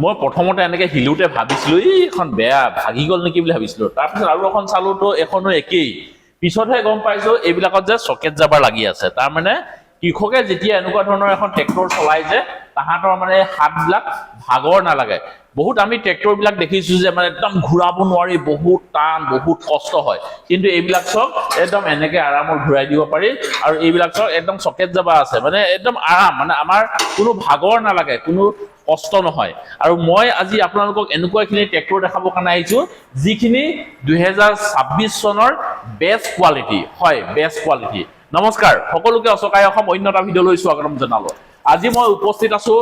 মই প্ৰথমতে এনেকে হিলুতে ভাবিছিলো এইখন বেয়া ভাগি গল নেকি বুলি ভাবিছিলো তাৰপিছত আৰু এখন চালো তো এখনো একেই পিছতহে গম পাইছো এইবিলাকত যে সকেট জাবাৰ লাগি আছে তাৰ মানে কৃষকে যেতিয়া এনেকুৱা ধৰণৰ এখন ট্ৰেক্টৰ চলাই যে তাহাঁতৰ মানে হাতবিলাক ভাগৰ নালাগে বহুত আমি ট্ৰেক্টৰ বিলাক দেখিছো যে মানে একদম ঘূৰাব নোৱাৰি বহুত টান বহুত কষ্ট হয় কিন্তু এইবিলাক সব একদম এনেকে আৰামত ঘূৰাই দিব পাৰি আৰু এইবিলাক সব একদম সকেট জাবা আছে মানে একদম আৰাম মানে আমাৰ কোনো ভাগৰ নালাগে কোনো কষ্ট নহয় আৰু মই আজি আপোনালোকক এনেকুৱাখিনি ট্ৰেক্টৰ দেখাবৰ কাৰণে আহিছো যিখিনি 2026 চনৰ বেষ্ট কোৱালিটি হয় বেষ্ট কোৱালিটি নমস্কাৰ সকলোকে অসকাই অসম অন্যটা ভিডিঅ'লৈ স্বাগতম জনালো আজি মই উপস্থিত আছো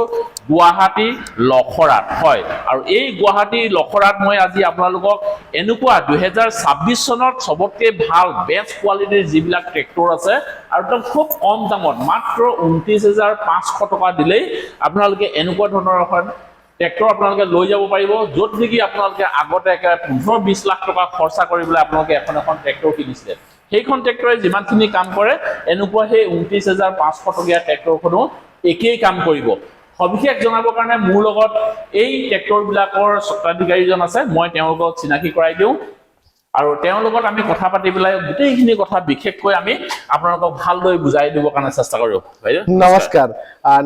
গুৱাহাটী লখৰাত হয় আৰু এই গুৱাহাটী লখৰাত মই আজি আপোনালোকক এনেকুৱা 2026 চনত সবতকৈ ভাল বেষ্ট কোৱালিটিৰ যিবিলাক ট্ৰেক্টৰ আছে আৰু একদম খুব কম দামত মাত্ৰ 29,500 টকা দিলেই আপোনালোকে এনেকুৱা ধৰণৰ এখন ট্ৰেক্টৰ আপোনালোকে লৈ যাব পাৰিব য'ত নেকি আপোনালোকে আগতে 15-20 লাখ টকা খৰচা কৰিবলৈ আপোনালোকে এখন ট্ৰেক্টৰ কিনিছিলে সেইখন ট্ৰেক্টৰে যিমানখিনি কাম কৰে এনেকুৱা সেই 29,500 টকীয়া ট্ৰেক্টৰখনো একেই কাম কৰিব সবিশেষ জনাবৰ কাৰণে মোৰ লগত এই ট্ৰেক্টৰ বিলাকৰ স্বত্বাধিকাৰীজন আছে মই তেওঁলোকক চিনাকি কৰাই দিওঁ আৰু তেওঁৰ লগত আমি কথা পাতি পেলাই গোটেইখিনি কথা বিশেষকৈ আমি আপোনালোকক ভালদৰে বুজাই দিবৰ কাৰণে চেষ্টা কৰো নমস্কার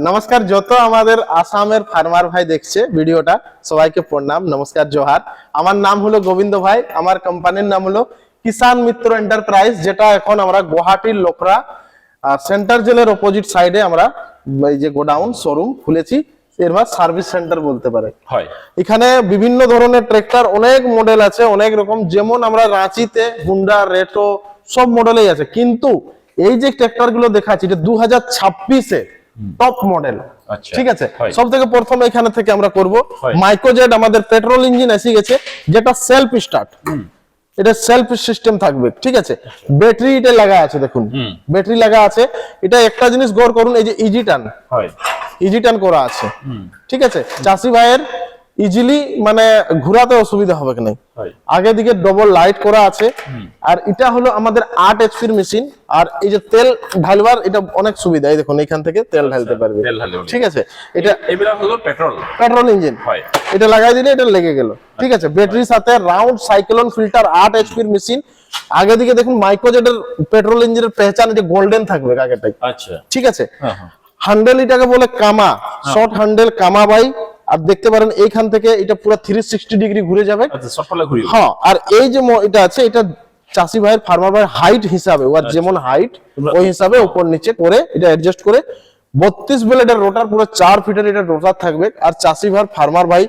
নমস্কার যত আমাদের আসামের ফার্মার ভাই দেখছে ভিডিওটা সবাইকে প্রণাম নমস্কার জোহার আমার নাম হলো গোবিন্দ ভাই আমার কোম্পানির নাম হলো কিষান মিত্র এন্টারপ্রাইজ যেটা এখন আমরা গুয়াহাটির লোকরা সেন্টার জেলের অপোজিট সাইডে আমরা এই যে গোডাউন শোরুম খুলেছি এরবার সার্ভিস সেন্টার বলতে পারে হয় এখানে বিভিন্ন ধরনের ট্রাক্টর অনেক মডেল আছে অনেক রকম যেমন আমরা রাঁচিতে হুন্ডা রেটো সব মডেলই আছে কিন্তু এই যে ট্রাক্টর গুলো দেখাচ্ছি এটা 2026 এ টপ মডেল ঠিক আছে সবথেকে প্রথম এখানে থেকে আমরা করব মাইক্রোজেট আমাদের পেট্রোল ইঞ্জিন এসে গেছে যেটা সেলফ স্টার্ট এটা সেলফ সিস্টেম থাকবে ঠিক আছে ব্যাটারি এটা লাগা আছে দেখুন ব্যাটারি লাগা আছে এটা একটা জিনিস গৌর করুন এই যে ইজি টার্ন হয় ইজি টার্ন করা আছে ঠিক আছে চাষি ভাইয়ের ইজিলি মানে ঘোরাতে অসুবিধা হবে না আগে দিকে ডবল লাইট করা আছে আর এটা হলো আমাদের 8 এইচপির মেশিন আর এই যে তেল ঢালবার এটা অনেক সুবিধা এই দেখুন এখান থেকে তেল ঢালতে পারবে ঠিক আছে এটা এবিলা হলো পেট্রোল ইঞ্জিন হয় এটা লাগাই দিলে এটা লেগে গেল ঠিক আছে ব্যাটারির সাথে রাউন্ড সাইক্লোন ফিল্টার 8 এইচপির মেশিন আগে দিকে দেখুন মাইক্রোজেটের পেট্রোল ইঞ্জিনের পেহচান যে গোল্ডেন থাকবে আগেটাই আচ্ছা ঠিক আছে হ্যান্ডেল এটাকে বলে কামা শর্ট হ্যান্ডেল কামা বাই আর দেখতে পারেন এইখান থেকে এটা পুরো 360 ডিগ্রি ঘুরে যাবে আচ্ছা সবফলে ঘুরে হ্যাঁ আর এই যে এটা আছে এটা চাষি ভাইয়ের ফার্মার ভাইয়ের হাইট হিসাবে ওর যেমন হাইট ওই হিসাবে উপর নিচে করে এটা অ্যাডজাস্ট করে 32 ব্লেডের রোটার পুরো 4 ফিটের এটা রোটার থাকবে আর চাষি ভাইয়ের ফার্মার ভাই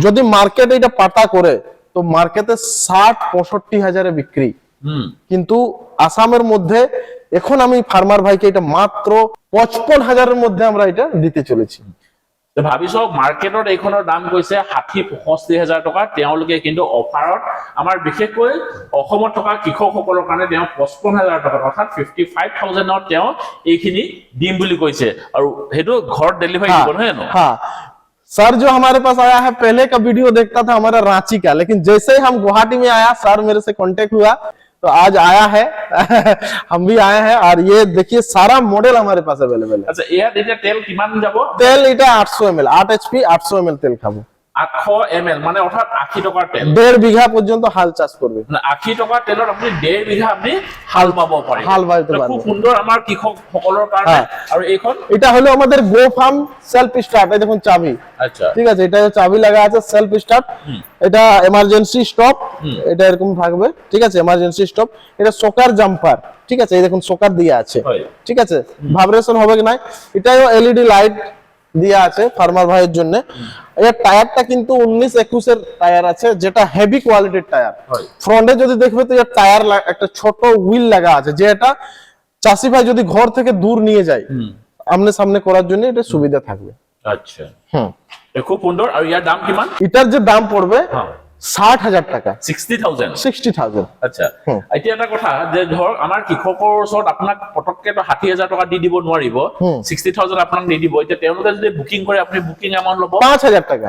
যদি মার্কেটে এটা পাতা করে তো মার্কেটে 60-65 হাজারে বিক্রি কিন্তু আসামের মধ্যে এখন আমি ফার্মার ভাইকে এটা মাত্র 55,000 মধ্যে আমরা এটা দিতে চলেছি ভাবিছো মার্কেটত এইখনৰ দাম কৈছে 60-65,000 টকা তেওঁলোকে কিন্তু অফাৰত আমাৰ বিশেষকৈ অসমত থকা কৃষকসকলৰ কাৰণে তেওঁ 55,000 টকা অৰ্থাৎ 55,000 তেওঁ এইখিনি দিম বুলি কৈছে আৰু হেতু ঘৰ ডেলিভাৰী দিব নহয় ন हां सर जो हमारे पास आया है पहले का वीडियो देखता था हमारा रांची का लेकिन जैसे ही हम गुवाहाटी में आया सर मेरे से कांटेक्ट हुआ तो आज आया है हम भी आए हैं और ये देखिए सारा मॉडल हमारे पास अवेलेबल है अच्छा ये तेल किमान যাব তেল এটা 800 ml 8 এইচপি 800 ml তেল খাবো 800 ml মানে অর্থাৎ 80 টাকার তেল 1.5 বিঘা পর্যন্ত হাল চাষ করবে মানে 80 টাকা তেলত আপনি 1.5 বিঘা আপনি হাল পাব পারে হাল বাইতে পারবে খুব সুন্দর আমার কৃষক সকলের কারণে আর এইখন এটা হলো আমাদের গো ফার্ম সেলফ স্টার্ট এই দেখুন চাবি আচ্ছা ঠিক আছে এটা চাবি লাগা আছে সেলফ স্টার্ট এটা এমার্জেন্সি স্টপ এটা এরকম থাকবে ঠিক আছে এমার্জেন্সি স্টপ এটা সকার জাম্পার ঠিক আছে এই দেখুন সকার দিয়া আছে ঠিক আছে ভাইব্রেশন হবে কি না এটাও এলইডি লাইট দিয়া আছে ফার্মার ভাইয়ের জন্য এই টায়ারটা কিন্তু 19-21 এর টায়ার আছে যেটা হেভি কোয়ালিটির টায়ার ফ্রন্টে যদি দেখবে তো এর টায়ার একটা ছোট হুইল লাগা আছে যে এটা চাষি ভাই যদি ঘর থেকে দূর নিয়ে যায় আমনে সামনে করার জন্য এটা সুবিধা থাকবে আচ্ছা খুব সুন্দর আর ইয়ার দাম কিমান এটার যে দাম পড়বে 60,000 টাকা 60,000 আচ্ছা এতিয়া এটা কথা যে ধর আমার কৃষকৰ ওচৰত আপোনাক পটককে তো 60,000 টাকা দি দিব নোৱাৰিব 60,000 আপোনাক দি দিব এতিয়া তেওঁলোকে যদি বুকিং কৰে আপুনি বুকিং এমাউন্ট লব 5,000 টাকা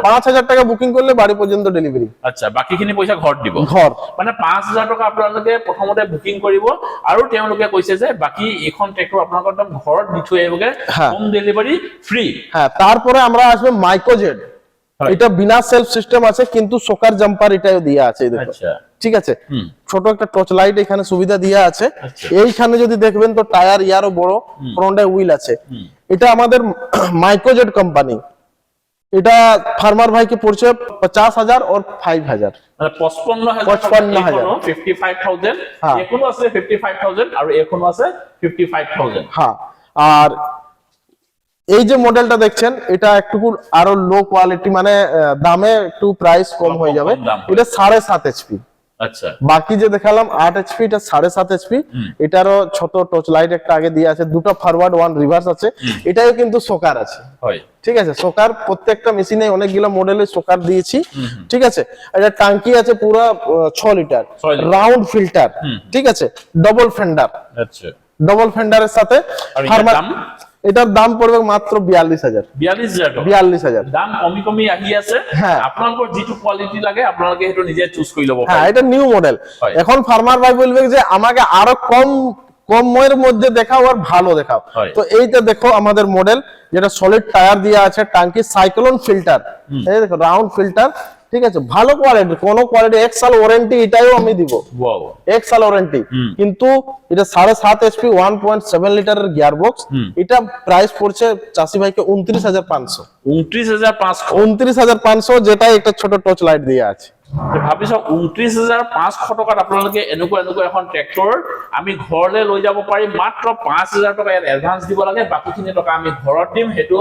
5,000 টাকা বুকিং করলে বাড়ি পর্যন্ত ডেলিভারি আচ্ছা বাকিখিনি পইচা ঘৰত দিব ঘৰ মানে 5,000 টাকা আপোনালোকে প্ৰথমতে বুকিং কৰিব আৰু তেওঁলোকে কৈছে যে বাকি এখন ট্ৰেক্টৰ আপোনালোকৰ একদম ঘৰত দি থৈ আহিবগে হোম ডেলিভারি ফ্রি হ্যাঁ তারপরে আমরা আসবে মাইক্রোজেট হয়। এটা বিনা সেলফ সিস্টেম আছে, কিন্তু সোকার জাম্পার এটাও দিয়া আছে, এই দেখো। আচ্ছা ঠিক আছে, হুম ছোট একটা টর্চ লাইট এখানে সুবিধা দিয়া আছে। আচ্ছা। এইখানে যদি দেখবেন তো টায়ার ইয়ারও বড়, ফ্রন্টে হুইল আছে। এটা আমাদের মাইক্রোজেট কোম্পানি। এটা ফার্মার ভাইকে পড়ছে 50,000 और 5,000। মানে 55,000 55,000 55,000 হ্যাঁ। এখনো আছে 55,000 আর এখনো আছে 55,000। হ্যাঁ, আর এই যে মডেলটা দেখছেন এটা একটু আরো লো কোয়ালিটি, মানে দামে একটু প্রাইস কম হয়ে যাবে। কম দাম হয়। এটা 7.5 এইচপি। আচ্ছা বাকি যে দেখালাম 8 এইচপি, এটা 7.5 এইচপি। এটারও ছোট টর্চ লাইট একটা আগে দিয়ে আছে, দুটো ফরওয়ার্ড ওয়ান রিভার্স আছে। এটাও কিন্তু সোকার আছে। হয় ঠিক আছে, সোকার প্রত্যেকটা মেশিনে অনেকগুলো মডেলে সোকার দিয়েছি। ঠিক আছে, এটা টাঙ্কি আছে পুরো 6 লিটার, 6 লিটার। Round filter. ঠিক আছে, ডবল ফেন্ডার, আচ্ছা ডবল ফেন্ডারের সাথে আর এটার ফার্মার। দাম? এটার দাম পড়বে মাত্র 42,000। 42,000 টাকা। 42,000। দাম কমি আহি আছে। হ্যাঁ। আপোনালোকৰ যিটো কোৱালিটি লাগে আপোনালোকে সেইটো নিজে চুজ কৰি ল'ব হ্যাঁ, পাৰে। এটা নিউ মডেল। হয়। এখন ফার্মার ভাই বলবে যে আমাকে আরো কম এর মধ্যে দেখাও আর ভালো দেখাও। হয়। তো এইটা দেখো আমাদের মডেল, যেটা সলিড টায়ার দিয়ে আছে, টাঙ্কি সাইক্লোন ফিল্টার, এই দেখো রাউন্ড ফিল্টার। ঠিক আছে, ভালো কোয়ালিটি, কোন কোয়ালিটি, 1 সাল ওয়ারেন্টি এটাও আমি দিব। ওয়াও 1 সাল ওয়ারেন্টি। কিন্তু এটা 7.5 এইচপি 1.7 লিটারের গিয়ার বক্স। এটা প্রাইস পড়ছে চাষি ভাইকে 29,500। 29,500। 29,500, যেটা একটা ছোট টর্চ লাইট দিয়ে আছে। ভাবি চাওক 29,500 টকাত আপোনালোকে এনেকুৱা এখন ট্ৰেক্টৰ আমি ঘৰলৈ লৈ যাব পাৰিম। মাত্ৰ 5,000 টকা ইয়াত এডভান্স দিব লাগে, বাকিখিনি টকা আমি ঘৰত দিম। সেইটো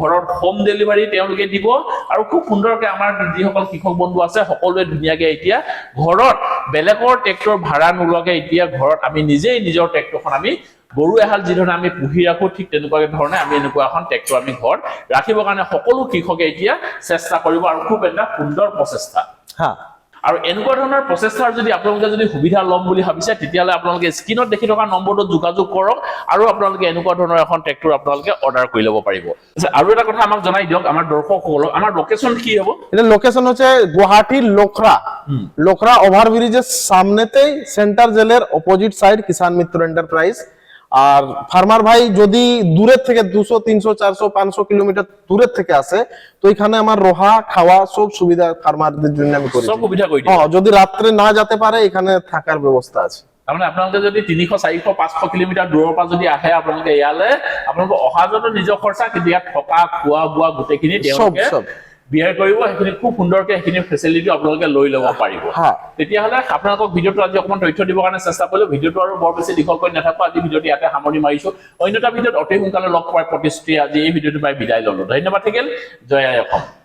ঘৰত হোম ডেলিভাৰী তেওঁলোকে দিব। আৰু খুব সুন্দৰকে আমাৰ যিসকল কৃষক বন্ধু আছে সকলোৱে ধুনীয়াকে এতিয়া ঘৰত বেলেগৰ ট্ৰেক্টৰ ভাড়া নোলোৱাকে এতিয়া ঘৰত আমি নিজেই নিজৰ ট্ৰেক্টৰখন আমি গৰু এহাল যি ধৰণে আমি পুহি ৰাখো, ঠিক তেনেকুৱা ধৰণে আমি এনেকুৱা এখন ট্ৰেক্টৰ আমি ঘৰত ৰাখিবৰ কাৰণে সকলো কৃষকে এতিয়া চেষ্টা কৰিব। আৰু খুব এটা সুন্দৰ প্ৰচেষ্টা। হ্যাঁ, আৰু এনেকুৱা ধৰণৰ প্ৰচেষ্টাৰ যদি আপোনালোকে যদি সুবিধা ল'ম বুলি ভাবিছে, তেতিয়াহ'লে আপোনালোকে স্ক্ৰীনত দেখি থকা নম্বৰটোত যোগাযোগ কৰক আৰু আপোনালোকে এনেকুৱা ধৰণৰ এখন ট্ৰেক্টৰ আপোনালোকে অৰ্ডাৰ কৰি ল'ব পাৰিব। আৰু এটা কথা আমাক জনাই দিয়ক আমাৰ দৰ্শকসকলক, আমাৰ লোকেশ্যন কি হ'ব? এটা লোকেশন হচ্ছে গুয়াহাটির লোখরা ওভারব্রিজের সামনেতেই, সেন্টার জেলের অপোজিট সাইড, কিষান মিত্র এন্টারপ্রাইজ। আর ফার্মার ভাই যদি দূরের থেকে 200, 300, 400, 500 কিলোমিটার দূরের থেকে আসে, তো এখানে আমার রোহা খাওয়া সব সুবিধা ফার্মারদের জন্য আমি করি। সব সুবিধা কৰি দিম। হ্যাঁ, যদি রাত্রে না যেতে পারে এখানে থাকার ব্যবস্থা আছে। তাৰমানে আপোনালোকে যদি 300, 400, 500 কিলোমিটাৰ দূৰৰ পৰা যদি আহে আপোনালোকে ইয়ালৈ, আপোনালোকে অহা যোৱাটো নিজৰ খৰচা, কিন্তু ইয়াত থকা খোৱা বোৱা গোটেইখিনি তেওঁলোকে সব। বিয়াৰ কৰিব। সেইখিনি খুব সুন্দৰকে সেইখিনি ফেচিলিটি আপোনালোকে লৈ ল'ব পাৰিব। হ্যাঁ। তেতিয়াহ'লে আপোনালোকক ভিডিঅ'টো আজি অকণমান তথ্য দিবৰ কাৰণে চেষ্টা কৰিলো। ভিডিঅ'টো আৰু বৰ বেছি দীঘল কৰি নাথাকো, আজি ভিডিঅ'টো ইয়াতে সামৰণি মাৰিছো। অন্য এটা ভিডিঅ'ত অতি সোনকালে লগ পোৱাৰ প্ৰতিশ্ৰুতি আজি এই ভিডিঅ'টো পাই বিদায় ল'লো। ধন্যবাদ থাকিল। জয় আই অসম।